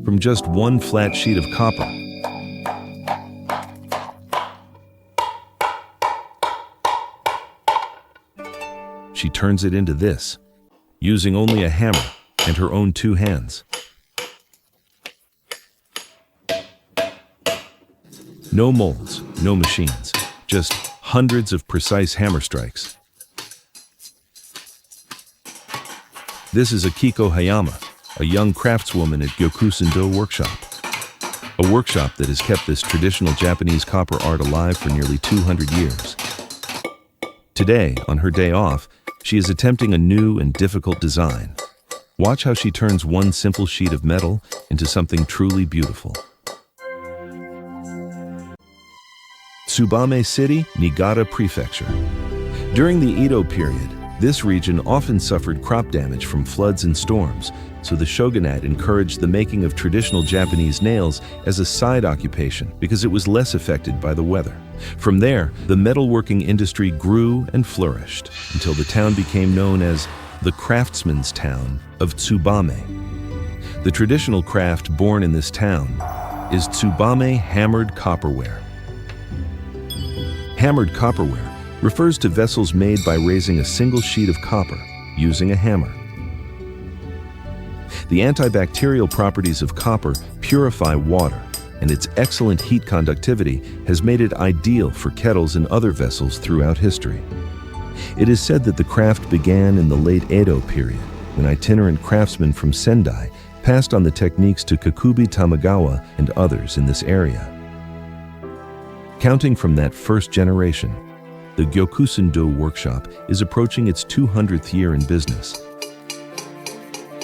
from just one flat sheet of copper. She turns it into this, using only a hammer and her own two hands. No molds, no machines, just hundreds of precise hammer strikes. This is Akiko Hiyama, a young craftswoman at Gyokusen-do workshop. A workshop that has kept this traditional Japanese copper art alive for nearly 200 years. Today, on her day off, she is attempting a new and difficult design. Watch how she turns one simple sheet of metal into something truly beautiful. Tsubame City, Niigata Prefecture. During the Edo period, this region often suffered crop damage from floods and storms, so the shogunate encouraged the making of traditional Japanese nails as a side occupation because it was less affected by the weather. From there, the metalworking industry grew and flourished until the town became known as the craftsman's town of Tsubame. The traditional craft born in this town is Tsubame hammered copperware. Hammered copperware refers to vessels made by raising a single sheet of copper using a hammer. The antibacterial properties of copper purify water, and its excellent heat conductivity has made it ideal for kettles and other vessels throughout history. It is said that the craft began in the late Edo period, when itinerant craftsmen from Sendai passed on the techniques to Kakubi Tamagawa and others in this area. Counting from that first generation, the Gyokusen-do workshop is approaching its 200th year in business.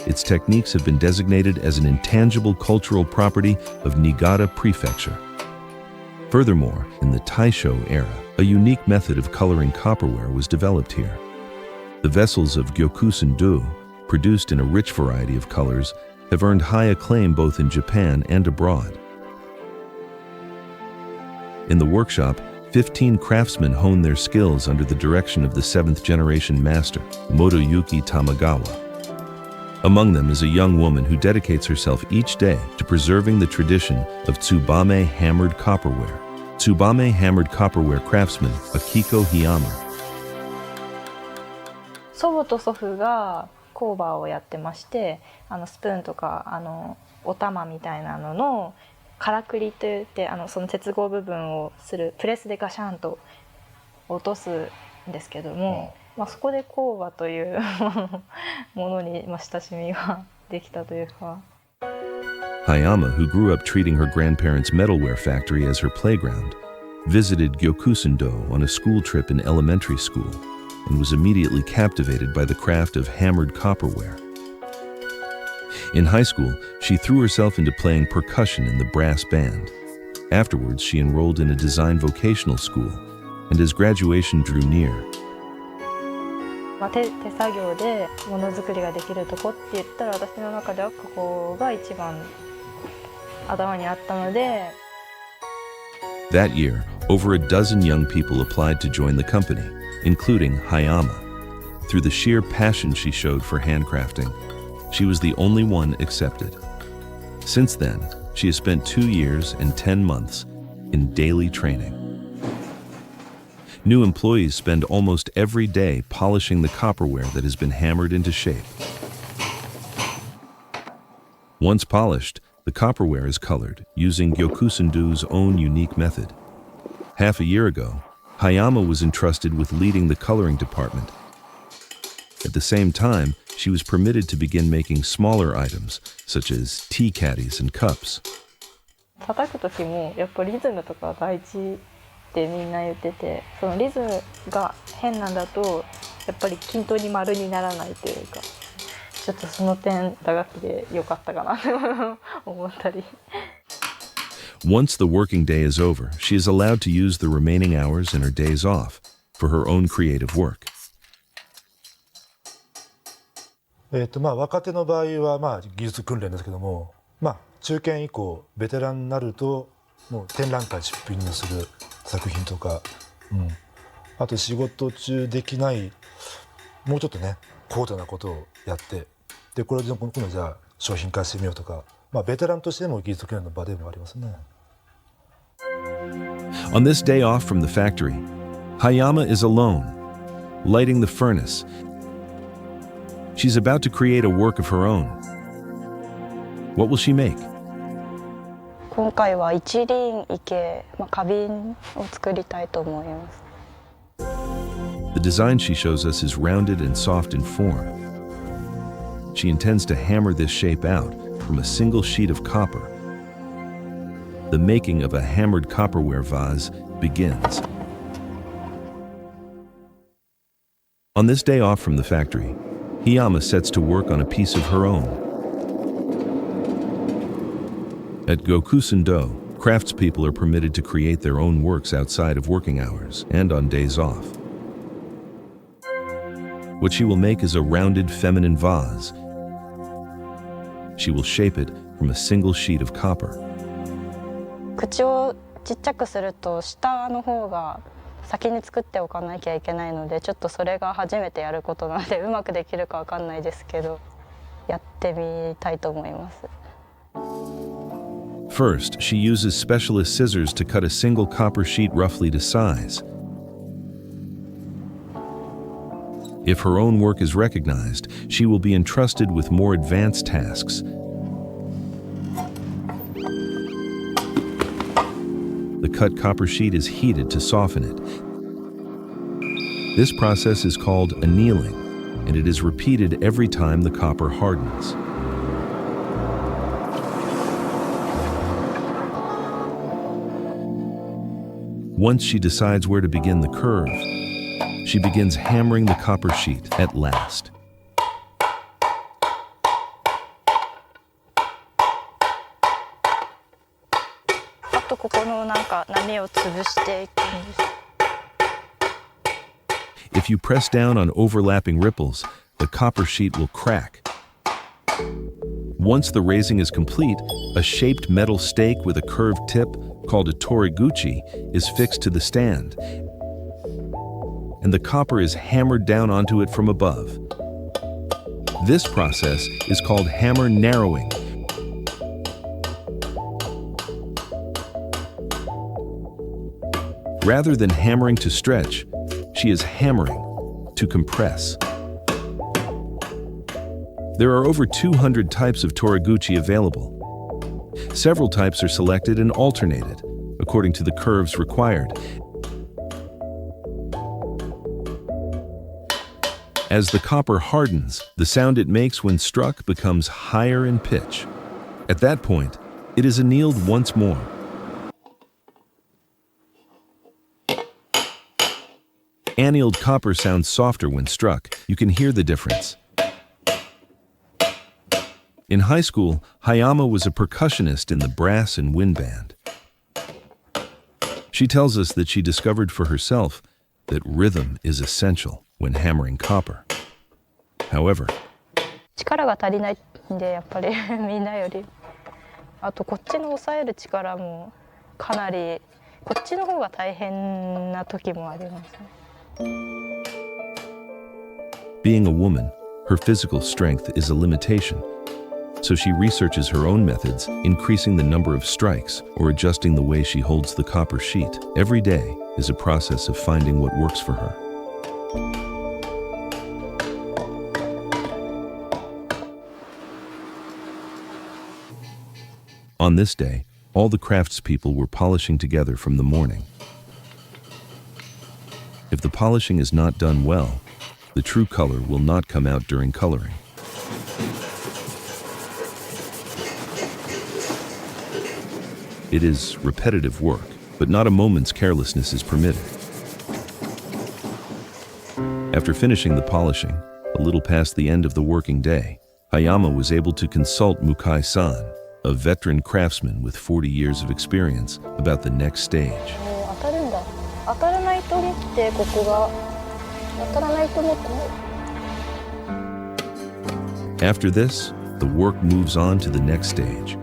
Its techniques have been designated as an intangible cultural property of Niigata Prefecture. Furthermore, in the Taisho era, a unique method of coloring copperware was developed here. The vessels of Gyokusen-do, produced in a rich variety of colors, have earned high acclaim both in Japan and abroad. In the workshop, 15 craftsmen hone their skills under the direction of the 7th-generation master, Motoyuki Tamagawa. Among them is a young woman who dedicates herself each day to preserving the tradition of Tsubame hammered copperware. Tsubame hammered copperware craftsman, Akiko Hiyama. 祖母と祖父が工場をやってまして、スプーンとかお玉みたいなののからくりといって、その接合部分をするプレスでガシャンと落とすんですけども、そこで工場というものに親しみができたというか。Hiyama, who grew up treating her grandparents' metalware factory as her playground, visited Gyokusen-do on a school trip in elementary school and was immediately captivated by the craft of hammered copperware. In high school, she threw herself into playing percussion in the brass band. Afterwards, she enrolled in a design vocational school, and as graduation drew near, 手作業でものづくりができるとこって言ったら、私の中ではここが一番頭にあったので。That year, over a dozen young people applied to join the company, including Hiyama. Through the sheer passion she showed for handcrafting, she was the only one accepted. Since then, she has spent 2 years and 10 months in daily training. New employees spend almost every day polishing the copperware that has been hammered into shape. Once polished, the copperware is colored using Gyokusen-do's own unique method. Half a year ago, Hiyama was entrusted with leading the coloring department. At the same time, she was permitted to begin making smaller items, such as tea caddies and cups. 叩く時もやっぱリズムとか大事ってみんな言ってて、そのリズムが変なんだとやっぱり均等に丸にならないというか、ちょっとその点打楽器で良かったかなと思ったり。Once the working day is over, she is allowed to use the remaining hours in her days off for her own creative work. 若手の場合は技術訓練ですけども、中堅以降ベテランになるともう展覧会出品する作品とか、あと仕事中できないもうちょっとね高度なことをやって、でこれで今度じゃあ商品化してみようとか、ベテランとしても技術訓練の場でもありますね。On this day off from the factory, Hiyama is alone, lighting the furnace. She's about to create a work of her own. What will she make? 今回は一輪池、花瓶を作りたいと思います。The design she shows us is rounded and soft in form. She intends to hammer this shape out from a single sheet of copper. The making of a hammered copperware vase begins. On this day off from the factory, Hiyama sets to work on a piece of her own. At Gyokusen-do, craftspeople are permitted to create their own works outside of working hours and on days off. What she will make is a rounded feminine vase. She will shape it from a single sheet of copper. 口をちっちゃくすると下の方が先に作っておかなきゃいけないので、ちょっとそれが初めてやることなのでうまくできるかわかんないですけど、やってみたいと思います。First, she uses specialist scissors to cut a single copper sheet roughly to size. If her own work is recognized, she will be entrusted with more advanced tasks. The cut copper sheet is heated to soften it. This process is called annealing, and it is repeated every time the copper hardens. Once she decides where to begin the curve, she begins hammering the copper sheet at last. If you press down on overlapping ripples, the copper sheet will crack. Once the raising is complete, a shaped metal stake with a curved tip, called a toriguchi, is fixed to the stand, and the copper is hammered down onto it from above. This process is called hammer narrowing. Rather than hammering to stretch, she is hammering to compress. There are over 200 types of toriguchi available. Several types are selected and alternated according to the curves required. As the copper hardens, the sound it makes when struck becomes higher in pitch. At that point, it is annealed once more. Annealed copper sounds softer when struck. You can hear the difference. In high school, Hiyama was a percussionist in the brass and wind band. She tells us that she discovered for herself that rhythm is essential when hammering copper. However, 力が足りないんで、やっぱりみんなより、あとこっちの押さえる力もかなりこっちの方が大変な時もありますね。Being a woman, her physical strength is a limitation. So she researches her own methods, increasing the number of strikes or adjusting the way she holds the copper sheet. Every day is a process of finding what works for her. On this day, all the craftspeople were polishing together from the morning. If the polishing is not done well, the true color will not come out during coloring. It is repetitive work, but not a moment's carelessness is permitted. After finishing the polishing, a little past the end of the working day, Hiyama was able to consult Mukai-san, a veteran craftsman with 40 years of experience, about the next stage. After this, the work moves on to the next stage.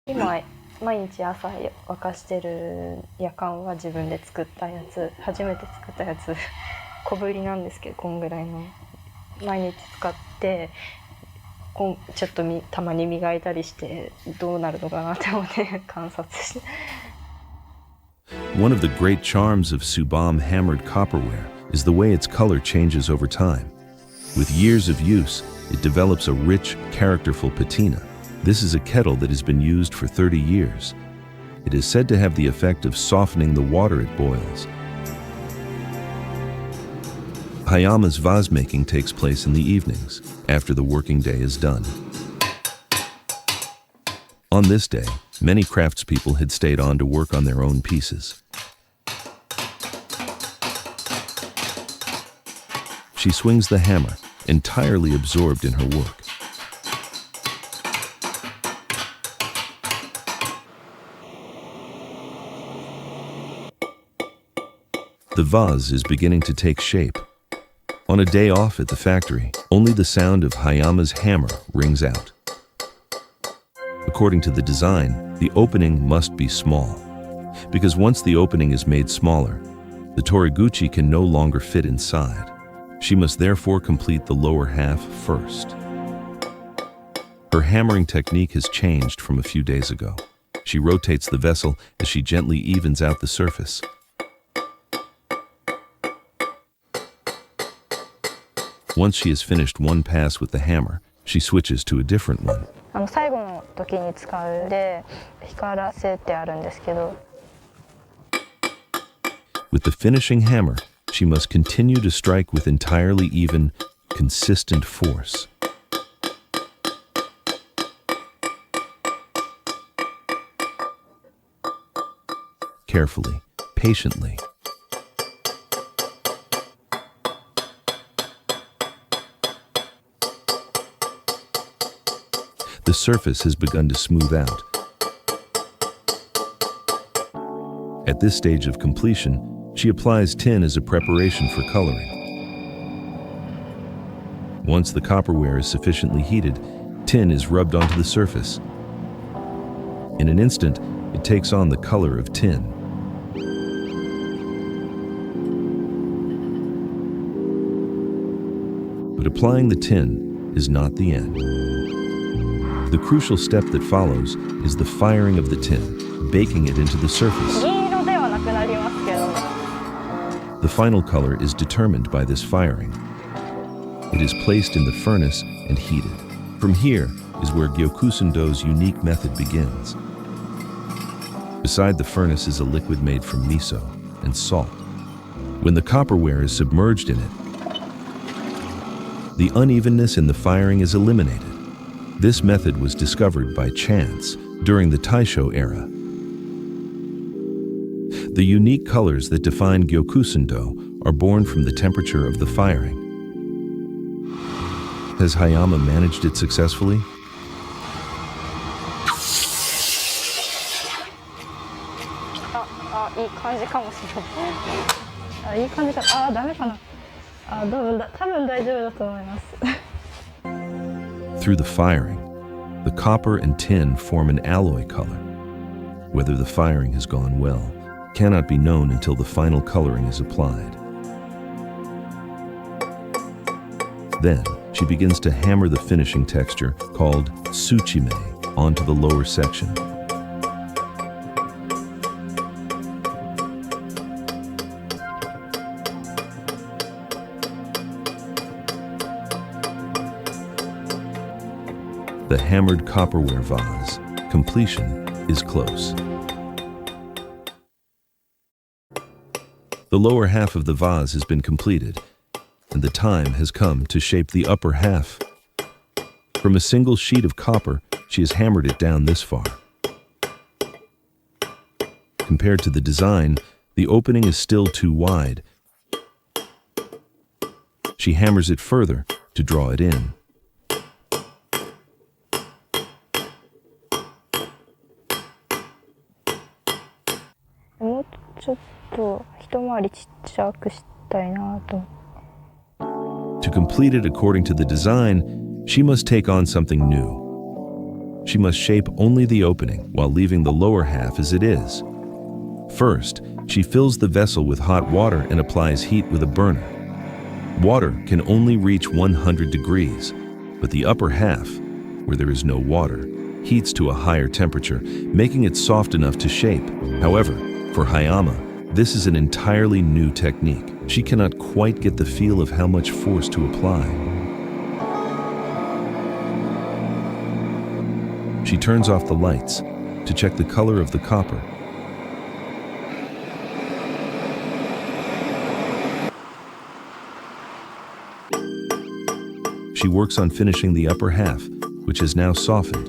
今毎日朝沸かしてるやかんは自分で作ったやつ、初めて作ったやつ、小ぶりなんですけどこんぐらいの毎日使ってをちょっとたまに磨いたりしてどうなるのかなって思って観察して。One of the great charms of Tsubame hammered copperware is the way its color changes over time. With years of use, it develops a rich, characterful patina. This is a kettle that has been used for 30 years. It is said to have the effect of softening the water it boils. Hiyama's vase making takes place in the evenings, after the working day is done. On this day, many craftspeople had stayed on to work on their own pieces. She swings the hammer, entirely absorbed in her work. The vase is beginning to take shape. On a day off at the factory, only the sound of Hiyama's hammer rings out. According to the design, the opening must be small, because once the opening is made smaller, the Toriguchi can no longer fit inside. She must therefore complete the lower half first. Her hammering technique has changed from a few days ago. She rotates the vessel as she gently evens out the surface. Once she has finished one pass with the hammer, she switches to a different one. 最後の時に使うで光らせてあるんですけど。With the finishing hammer, she must continue to strike with entirely even, consistent force. Carefully, patiently. The surface has begun to smooth out. At this stage of completion, she applies tin as a preparation for coloring. Once the copperware is sufficiently heated, tin is rubbed onto the surface. In an instant, it takes on the color of tin. But applying the tin is not the end. The crucial step that follows is the firing of the tin, baking it into the surface. The final color is determined by this firing. It is placed in the furnace and heated. From here is where Gyokusen-do's unique method begins. Beside the furnace is a liquid made from miso and salt. When the copperware is submerged in it, the unevenness in the firing is eliminated. This method was discovered by chance during the Taisho era. The unique colors that define Gyokusen-do are born from the temperature of the firing. Has Hiyama managed it successfully? Through the firing, the copper and tin form an alloy color. Whether the firing has gone well cannot be known until the final coloring is applied. Then, she begins to hammer the finishing texture, called Tsubame, onto the lower section. The hammered copperware vase, completion is close. The lower half of the vase has been completed, and the time has come to shape the upper half. From a single sheet of copper, she has hammered it down this far. Compared to the design, the opening is still too wide. She hammers it further to draw it in. To complete it according to the design, she must take on something new. She must shape only the opening while leaving the lower half as it is. First, she fills the vessel with hot water and applies heat with a burner. Water can only reach 100 degrees, but the upper half, where there is no water, heats to a higher temperature, making it soft enough to shape. However, for Hiyama, this is an entirely new technique. She cannot quite get the feel of how much force to apply. She turns off the lights to check the color of the copper. She works on finishing the upper half, which has now softened.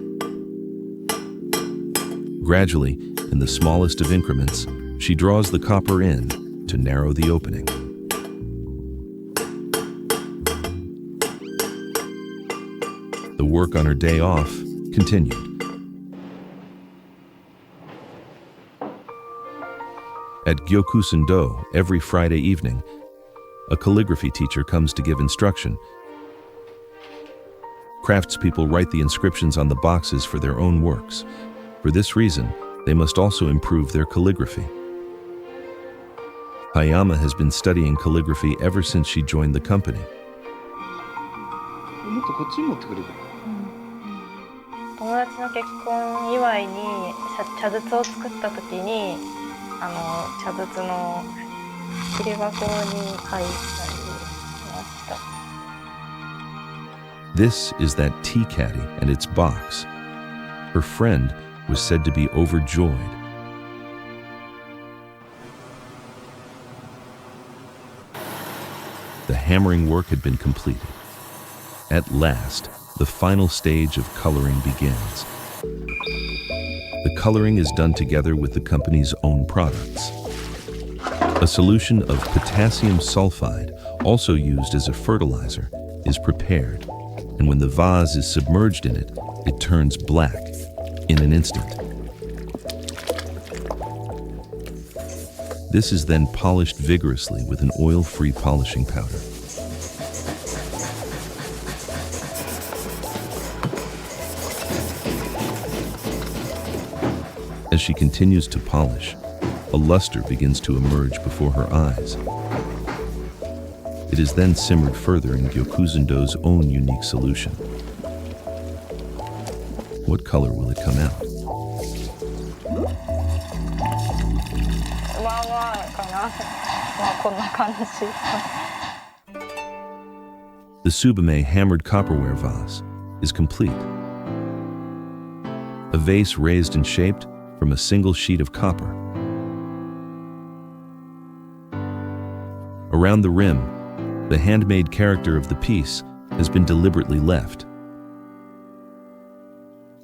Gradually, in the smallest of increments, she draws the copper in to narrow the opening. The work on her day off continued. At Gyokusen-do, every Friday evening, a calligraphy teacher comes to give instruction. Craftspeople write the inscriptions on the boxes for their own works. For this reason, they must also improve their calligraphy. Hiyama has been studying calligraphy ever since she joined the company. 友達の結婚祝いに茶筒を作った時に茶筒の入れ箱に入ったりしました。This is that tea caddy and its box. Her friend was said to be overjoyed. The hammering work had been completed. At last, the final stage of coloring begins. The coloring is done together with the company's own products. A solution of potassium sulfide, also used as a fertilizer, is prepared, and when the vase is submerged in it, it turns black in an instant. This is then polished vigorously with an oil-free polishing powder. As she continues to polish, a luster begins to emerge before her eyes. It is then simmered further in Gyokusen-do's own unique solution. What color will it come out? The Tsubame hammered copperware vase is complete. A vase raised and shaped from a single sheet of copper. Around the rim, the handmade character of the piece has been deliberately left.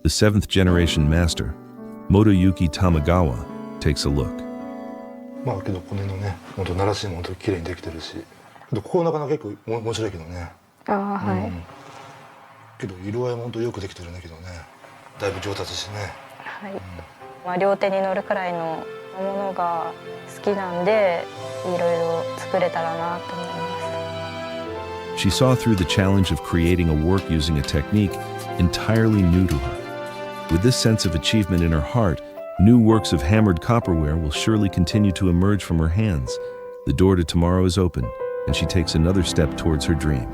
The 7th generation master, Motoyuki Tamagawa, takes a look. まあけどこのね、本当奈良市も本当綺麗にできてるし、ここなかなか結構面白いけどね。ああはい。けど色合いも本当よくできてるねけどね。だいぶ上達しね。はい。まあ両手に乗るくらいのものが好きなんで、いろいろ作れたらなと思います。She saw through the challenge of creating a work using a technique entirely new to her. With this sense of achievement in her heart, new works of hammered copperware will surely continue to emerge from her hands. The door to tomorrow is open, and she takes another step towards her dream.